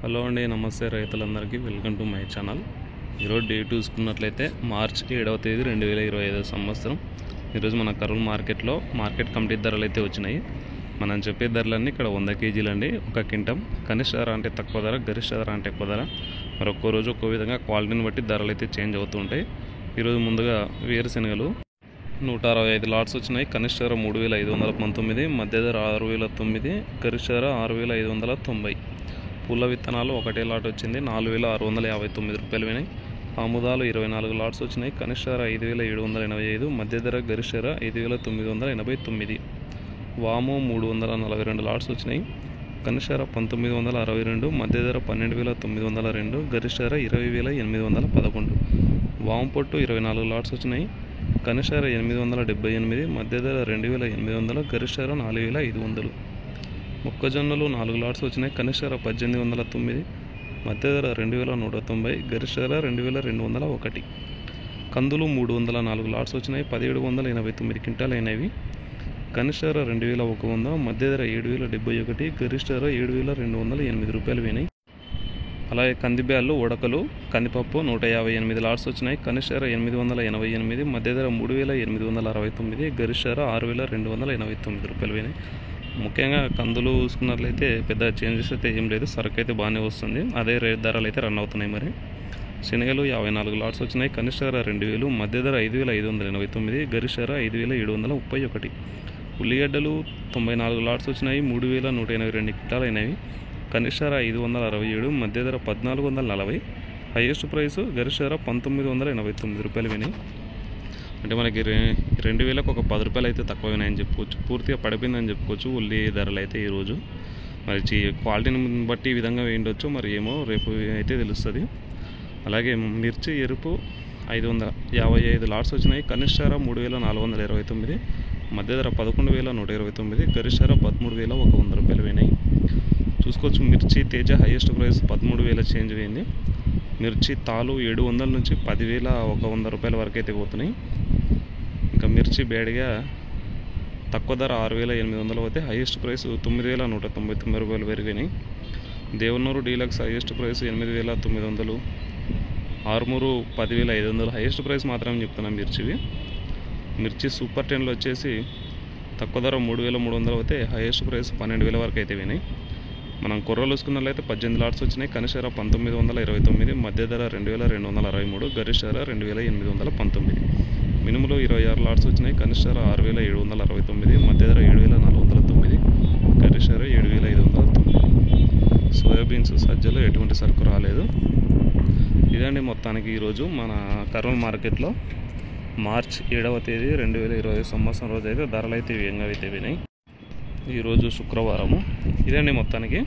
Hello అండి, నమస్తే రైతులందరికీ. Welcome to my channel. ఈరోజు డేట్ చూసుకున్నట్లయితే మార్చ్ 7వ తేదీ 2025 సంవత్సరం. ఈరోజు మన కర్నూలు మార్కెట్లో మార్కెట్ కమిటీ ధరలు అయితే వచ్చినాయి. మనం చెప్పే ధరలన్నీ ఇక్కడ 100 కేజీలు అండి. ఒక క్వింటం కనిష్ట ధర అంటే తక్కువ ధర, గరిష్ట ధర అంటే ఎక్కువ ధర. మరి ఒక్కో రోజు ఒక్కో విధంగా క్వాలిటీని బట్టి ధరలు అయితే చేంజ్ అవుతూ ఉంటాయి. ఈరోజు ముందుగా వేరుశెనగలు 165 లాట్స్ వచ్చినాయి. కనిష్ట ధర 3519, మధ్య ధర 6009, గరిష్ట ధర 6590. పూల విత్తనాలు ఒకటే లాట్ వచ్చింది, 4659 రూపాయలు వినాయి. ఆముదాలు 24 లాట్స్ వచ్చినాయి. కనిష్ట ధర 5785, మధ్య ధర గరిష్ట ధర 5989. వాము 342 లాట్స్ వచ్చినాయి. కనిష్ట ధర 1962, మధ్య ధర 12902, గరిష్ట ధర 20811. వాము పొట్టు 24 లాట్స్ వచ్చినాయి. కనిష్ట ధర 878, మధ్య ధర 2800, గరిష్ట ధర 4500. మొక్కజొన్నలు 4 లాట్స్ వచ్చినాయి. కనిష్ట ధర 1809, మధ్య ధర 2190, గరిష్ట ధర 2201. కందులు 304 లాట్స్ వచ్చినాయి. 1789 క్వింటాలు అయినవి. కనిష్ట ధర 2100, మధ్య ధర 7071, గరిష్ట ధర 7208 రూపాయలు పోయినాయి. అలాగే కందిబ్యాళ్ళు ఉడకలు కందిపప్పు 158 లాట్స్ వచ్చినాయి. కనిష్ట ధర 888, మధ్య ధర 3869, గరిష్ట ధర 6289 రూపాయలు పోయినాయి. ముఖ్యంగా కందులు చూసుకున్నట్లయితే పెద్ద చేంజెస్ అయితే ఏం లేదు, సరుకు అయితే బాగానే వస్తుంది. అదే రేట్ ధరలు అయితే రన్ అవుతున్నాయి. మరి శనగలు 54 లాట్స్ వచ్చినాయి. కనిష్ట ధర 2000, మధ్య ధర 5589, గరిష్ట ధర 5731. ఉల్లిగడ్డలు 94 లాట్స్ వచ్చినాయి. 3182 క్వింటాలు అయినవి. కనిష్ట ధర 567, మధ్య ధర 1440, హైయెస్ట్ ప్రైస్ గరిష్ట ధర 1989 రూపాయలు వినాయి. అంటే మనకి 2000కు ఒక 10 రూపాయలు అయితే తక్కువ వినాయని చెప్పుకోవచ్చు. పూర్తిగా పడిపోయిందని చెప్పుకోవచ్చు ఉల్లి ధరలు అయితే ఈరోజు. మరి క్వాలిటీని బట్టి ఈ విధంగా వేయండొచ్చు, మరి ఏమో రేపు అయితే తెలుస్తుంది. అలాగే మిర్చి ఎరుపు 555 లాట్స్ వచ్చినాయి. కనిష్ట ధర 3429, మధ్య ధర 11129, గరిష్ట ధర 13100 రూపాయలు పోయినాయి. చూసుకోవచ్చు మిర్చి తేజ హైయెస్ట్ ప్రైస్ 13000 చేంజ్ అయింది. మిర్చి తాలు 700 నుంచి 10100 రూపాయల వరకు అయితే పోతున్నాయి. ఇంకా మిర్చి బేడిగా తక్కువ ధర 6800 పోతే హైయెస్ట్ ప్రైస్ 9199 రూపాయలు పెరిగినాయి. Devanur deluxe highest price 8900, Armur 10500 highest price మాత్రమే చెప్తున్నాం మిర్చివి. మిర్చి సూపర్ 10లో వచ్చేసి తక్కువ ధర 3300 పోతే హైయెస్ట్ ప్రైస్ 12000 వరకు అయితే వినాయి. మనం కొర్రలు చూసుకున్నట్లయితే 18 లాట్స్ వచ్చినాయి. కనిష్ట ధర 1929, మధ్య ధర 2263, గరిష్ట ధర 2819. మినుములు 26 లాట్స్ వచ్చినాయి. కనిష్ట ధర 6769, మధ్య ధర 7409, గరిష్ట ధర 7509. సోయాబీన్స్ సజ్జలు ఎటువంటి సరుకు రాలేదు. ఇదండి మొత్తానికి ఈరోజు మన కర్నూలు మార్కెట్లో మార్చ్ 7వ తేదీ 2025 సంవత్సరం రోజు అయితే ధరలు అయితే వేగంగా అయితే వినాయి. ఈరోజు శుక్రవారము. ఇదండి మొత్తానికి.